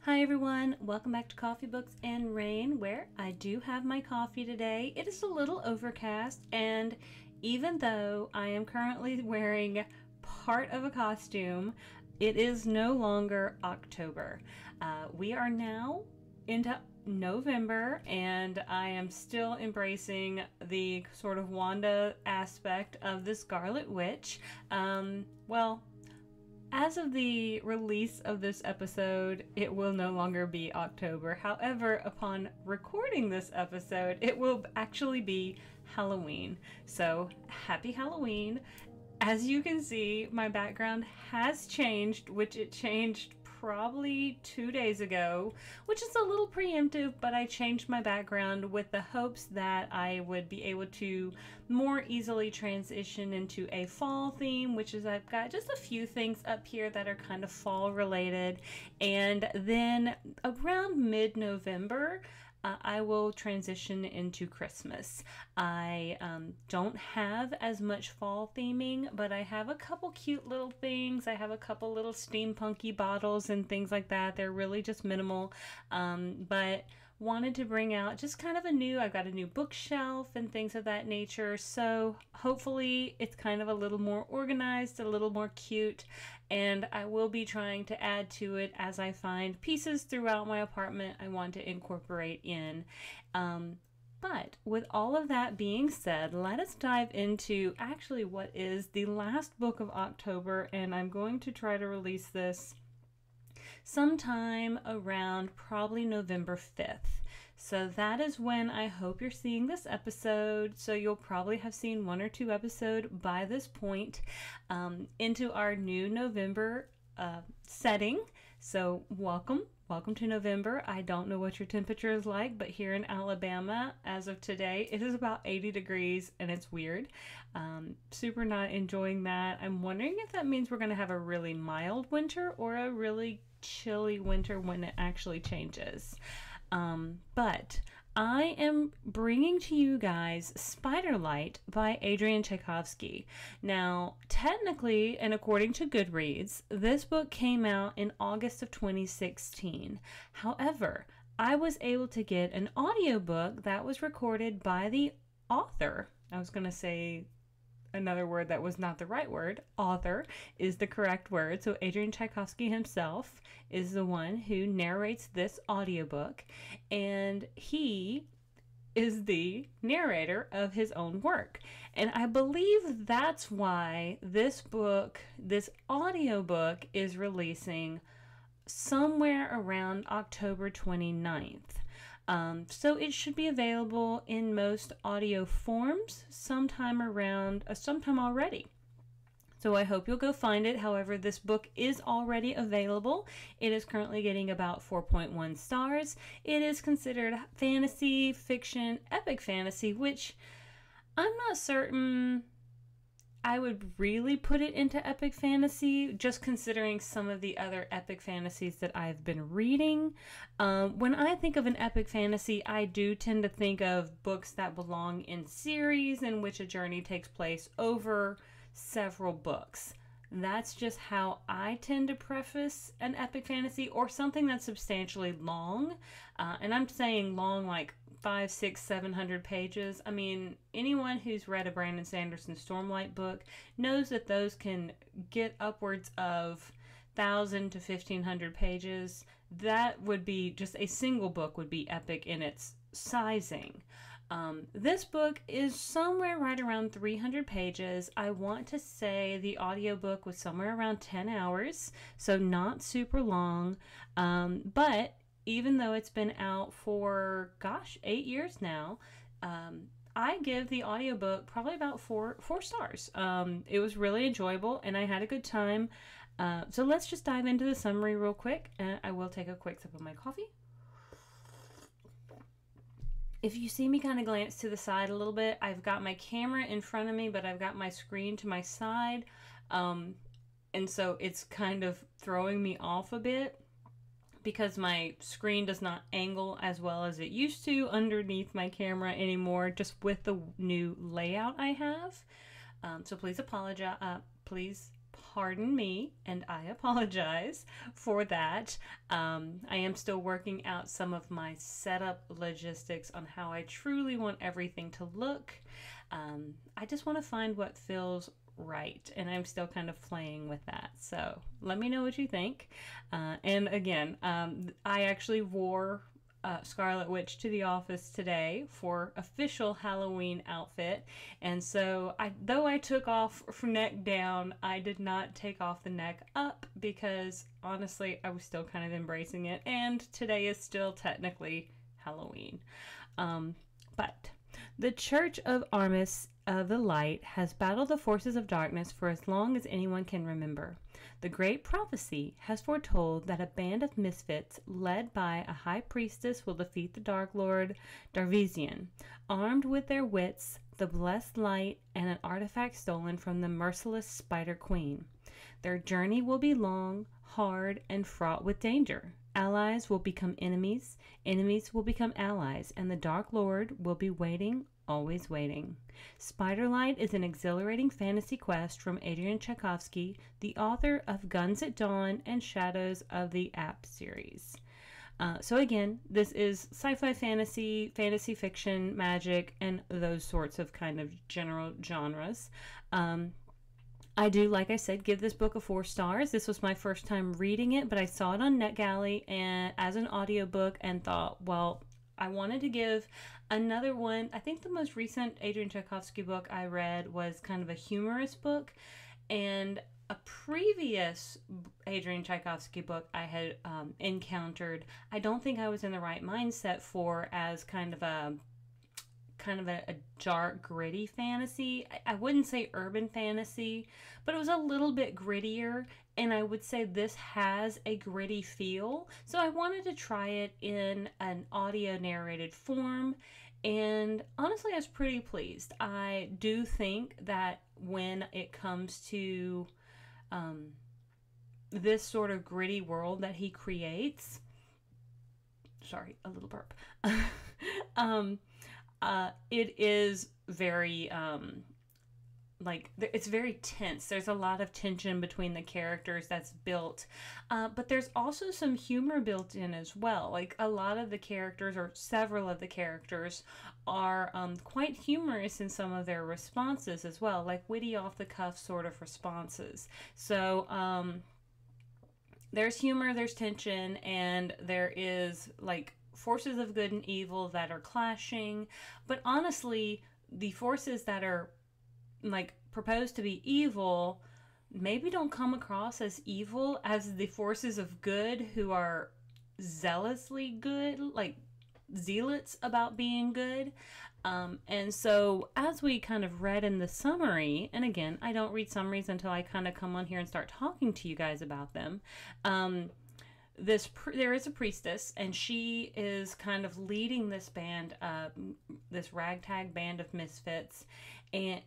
Hi everyone, welcome back to Coffee Books and Rain, where I do have my coffee today. It is a little overcast, and even though I am currently wearing part of a costume, it is no longer October. We are now into November, and I am still embracing the sort of Wanda aspect of the Scarlet Witch. As of the release of this episode, it will no longer be October. However, upon recording this episode, it will actually be Halloween. So, happy Halloween. As you can see, my background has changed, which it changed probably 2 days ago, which is a little preemptive, but I changed my background with the hopes that I would be able to more easily transition into a fall theme, which is I've got just a few things up here that are kind of fall related, and then around mid-November, I will transition into Christmas. I don't have as much fall theming, but I have a couple cute little things. I have a couple little steampunky bottles and things like that. They're really just minimal, but wanted to bring out just kind of I've got a new bookshelf and things of that nature. So hopefully it's kind of a little more organized, a little more cute, and I will be trying to add to it as I find pieces throughout my apartment I want to incorporate in. But with all of that being said, let us dive into actually what is the last book of October, and I'm going to try to release this sometime around probably November 5th. So that is when I hope you're seeing this episode. So you'll probably have seen 1 or 2 episodes by this point into our new November setting. So welcome to November. I don't know what your temperature is like, but here in Alabama, as of today, it is about 80 degrees and it's weird. Super not enjoying that. I'm wondering if that means we're going to have a really mild winter or a really chilly winter when it actually changes. But I am bringing to you guys Spiderlight by Adrien Tchaikovsky. Now, technically, and according to Goodreads, this book came out in August of 2016. However, I was able to get an audiobook that was recorded by the author. I was going to say another word that was not the right word. Author is the correct word. So Adrien Tchaikovsky himself is the one who narrates this audiobook, and he is the narrator of his own work. And I believe that's why this audiobook is releasing somewhere around October 29th. So it should be available in most audio forms sometime already. So I hope you'll go find it. However, this book is already available. It is currently getting about 4.1 stars. It is considered fantasy, fiction, epic fantasy, which I'm not certain I would really put it into epic fantasy, just considering some of the other epic fantasies that I've been reading. When I think of an epic fantasy, I do tend to think of books that belong in series in which a journey takes place over several books. That's just how I tend to preface an epic fantasy, or something that's substantially long. And I'm saying long like 500, 600, 700 pages. I mean, anyone who's read a Brandon Sanderson Stormlight book knows that those can get upwards of 1,000 to 1,500 pages. That would be just a single book would be epic in its sizing. This book is somewhere right around 300 pages. I want to say the audiobook was somewhere around 10 hours, so not super long. But even though it's been out for, 8 years now, I give the audiobook probably about four stars. It was really enjoyable and I had a good time. So let's just dive into the summary real quick. I will take a quick sip of my coffee. If you see me kind of glance to the side a little bit, I've got my camera in front of me, but I've got my screen to my side. And so it's kind of throwing me off a bit because my screen does not angle as well as it used to underneath my camera anymore, just with the new layout I have. So please pardon me, and I apologize for that. I am still working out some of my setup logistics on how I truly want everything to look. I just want to find what feels right, and I'm still kind of playing with that. So let me know what you think. And again, I actually wore Scarlet Witch to the office today for official Halloween outfit, and so though I took off from neck down, I did not take off the neck up because honestly I was still kind of embracing it, and today is still technically Halloween. But the Church of Armis of the Light has battled the forces of darkness for as long as anyone can remember. The great prophecy has foretold that a band of misfits led by a high priestess will defeat the Dark Lord Darvisian, armed with their wits, the blessed light, and an artifact stolen from the merciless Spider Queen. Their journey will be long, hard, and fraught with danger. Allies will become enemies, enemies will become allies, and the Dark Lord will be waiting, always waiting. Spiderlight is an exhilarating fantasy quest from Adrien Tchaikovsky, the author of Guns at Dawn and Shadows of the App series. So again, this is sci-fi fantasy, fantasy fiction, magic, and those sorts of kind of general genres. I do, like I said, give this book a 4 stars. This was my first time reading it, but I saw it on NetGalley and as an audiobook and thought, well, I wanted to give another one. I think the most recent Adrien Tchaikovsky book I read was kind of a humorous book, and a previous Adrien Tchaikovsky book I had encountered, I don't think I was in the right mindset for as kind of a dark, gritty fantasy. I wouldn't say urban fantasy, but it was a little bit grittier, and I would say this has a gritty feel. So I wanted to try it in an audio narrated form, and honestly I was pretty pleased. I do think that when it comes to this sort of gritty world that he creates, sorry, a little burp, it is very it's very tense. There's a lot of tension between the characters that's built, but there's also some humor built in as well. Like a lot of the characters, or several of the characters, are quite humorous in some of their responses as well, like witty off the cuff sort of responses. So there's humor, there's tension, and there is like forces of good and evil that are clashing. But honestly, the forces that are like proposed to be evil maybe don't come across as evil as the forces of good, who are zealously good, like zealots about being good. And so as we kind of read in the summary, and again, I don't read summaries until I kind of come on here and start talking to you guys about them. There is a priestess, and she is kind of leading this band, this ragtag band of misfits, and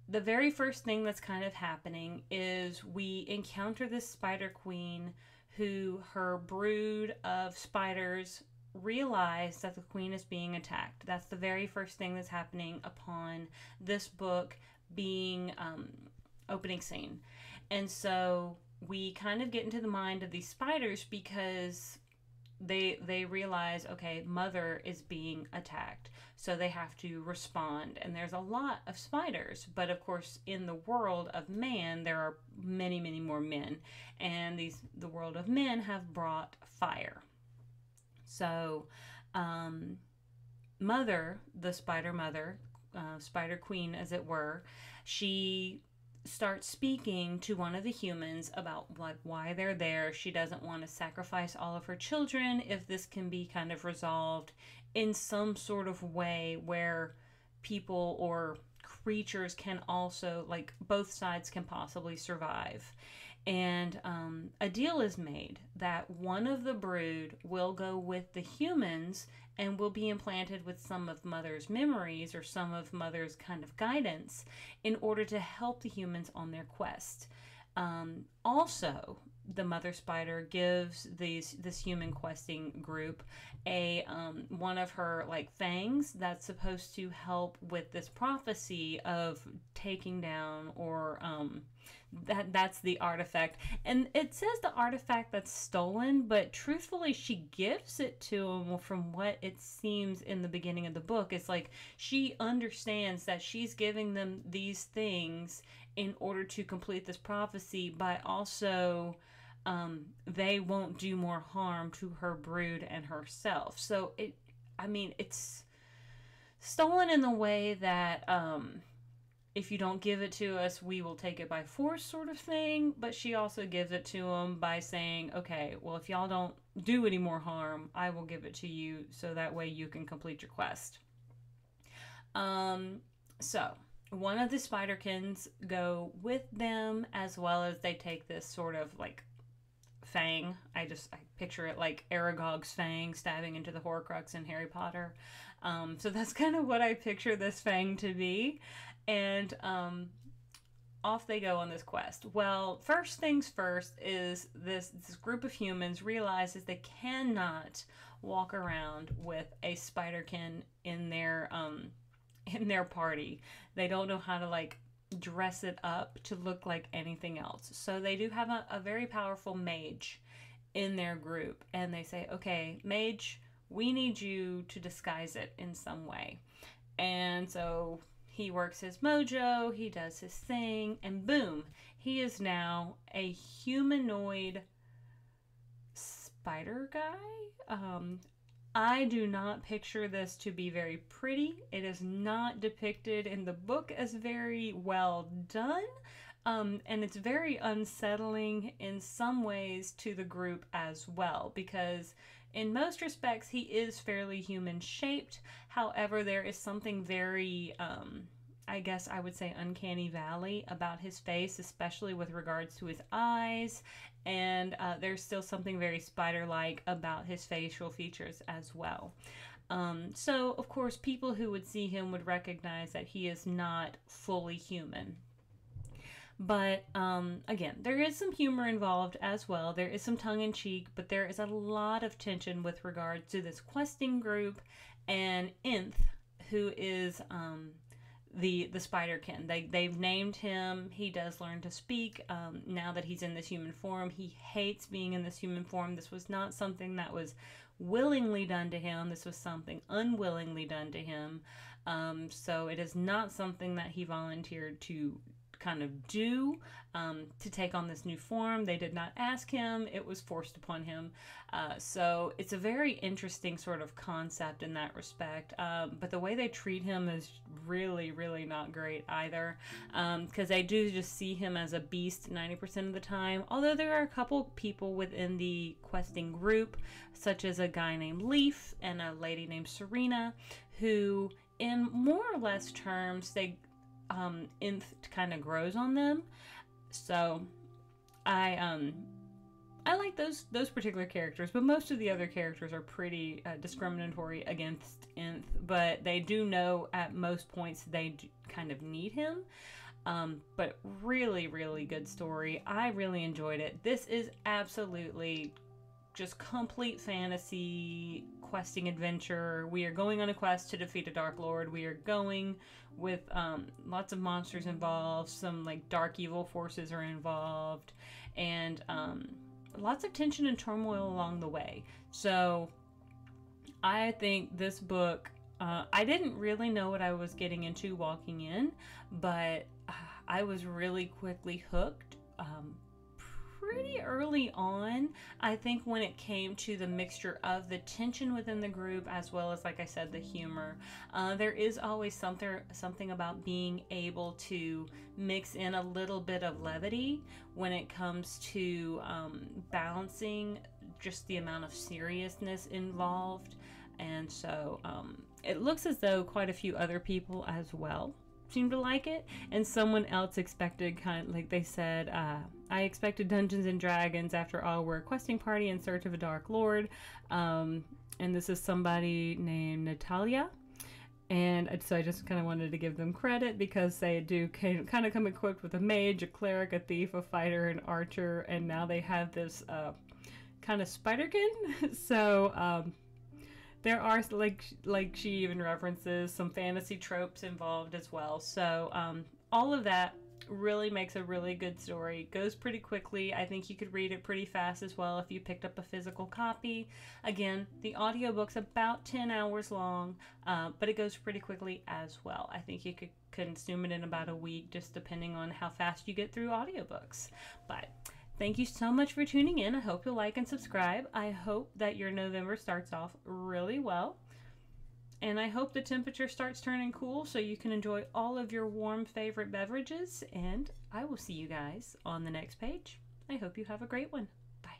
the very first thing that's kind of happening is we encounter this Spider Queen, who her brood of spiders realize that the queen is being attacked. That's the very first thing that's happening upon this book being opening scene, and so we kind of get into the mind of these spiders because they realize, okay, mother is being attacked, so they have to respond. And there's a lot of spiders, but of course in the world of man there are many, many more men, and the world of men have brought fire. So mother, the spider mother, spider queen as it were, she starts speaking to one of the humans about like why they're there. She doesn't want to sacrifice all of her children if this can be kind of resolved in some sort of way where people or creatures can also, like, both sides can possibly survive. And a deal is made that one of the brood will go with the humans and will be implanted with some of Mother's memories or some of Mother's kind of guidance in order to help the humans on their quest. Also, the mother spider gives this human questing group a one of her like fangs that's supposed to help with this prophecy of taking down, or that's the artifact. And it says the artifact that's stolen, but truthfully she gives it to him. From what it seems in the beginning of the book, it's like she understands that she's giving them these things in order to complete this prophecy, but also they won't do more harm to her brood and herself. So it's stolen in the way that if you don't give it to us, we will take it by force, sort of thing. But she also gives it to them by saying, okay, well, if y'all don't do any more harm, I will give it to you, so that way you can complete your quest. So one of the Spiderkins go with them, as well as they take this sort of like fang. I picture it like Aragog's fang stabbing into the Horcrux in Harry Potter. So that's kind of what I picture this fang to be. And off they go on this quest. Well, first things first is this group of humans realizes they cannot walk around with a Spiderkin in their party. They don't know how to like dress it up to look like anything else. So they do have a very powerful mage in their group, and they say, okay, mage, we need you to disguise it in some way. And so he works his mojo, he does his thing, and boom, he is now a humanoid spider guy. I do not picture this to be very pretty. It is not depicted in the book as very well done. And it's very unsettling in some ways to the group as well, because in most respects he is fairly human shaped. However, there is something very, I guess I would say, uncanny valley about his face, especially with regards to his eyes. And there's still something very spider-like about his facial features as well. So, of course, people who would see him would recognize that he is not fully human. But, again, there is some humor involved as well. There is some tongue-in-cheek, but there is a lot of tension with regards to this questing group and Inth, who is the Spiderkin. They've named him. He does learn to speak now that he's in this human form. He hates being in this human form. This was not something that was willingly done to him. This was something unwillingly done to him. So it is not something that he volunteered to kind of do, to take on this new form. They did not ask him. It was forced upon him. So it's a very interesting sort of concept in that respect. But the way they treat him is really, really not great either, because they do just see him as a beast 90% of the time. Although there are a couple people within the questing group, such as a guy named Leaf and a lady named Serena, who in more or less terms, they Inth kind of grows on them. So I like those particular characters, but most of the other characters are pretty discriminatory against Inth, but they do know at most points they do kind of need him. But really, really good story. I really enjoyed it. This is absolutely just complete fantasy questing adventure. We are going on a quest to defeat a Dark Lord. We are going with lots of monsters involved. Some like dark evil forces are involved, and lots of tension and turmoil along the way. So I think this book, I didn't really know what I was getting into walking in, but I was really quickly hooked pretty early on. I think when it came to the mixture of the tension within the group, as well as, like I said, the humor, there is always something about being able to mix in a little bit of levity when it comes to balancing just the amount of seriousness involved. And so it looks as though quite a few other people as well seemed to like it, and someone else expected, kind of like they said, I expected Dungeons and Dragons. After all, we're a questing party in search of a Dark Lord, and this is somebody named Natalia, And so I just kind of wanted to give them credit because they do kind of come equipped with a mage, a cleric, a thief, a fighter, an archer, and now they have this kind of spiderkin. So there are, like she even references, some fantasy tropes involved as well. So all of that really makes a really good story. It goes pretty quickly. I think you could read it pretty fast as well if you picked up a physical copy. Again, the audiobook's about 10 hours long, but it goes pretty quickly as well. I think you could consume it in about a week, just depending on how fast you get through audiobooks. But thank you so much for tuning in. I hope you'll like and subscribe. I hope that your November starts off really well. And I hope the temperature starts turning cool so you can enjoy all of your warm favorite beverages. And I will see you guys on the next page. I hope you have a great one. Bye.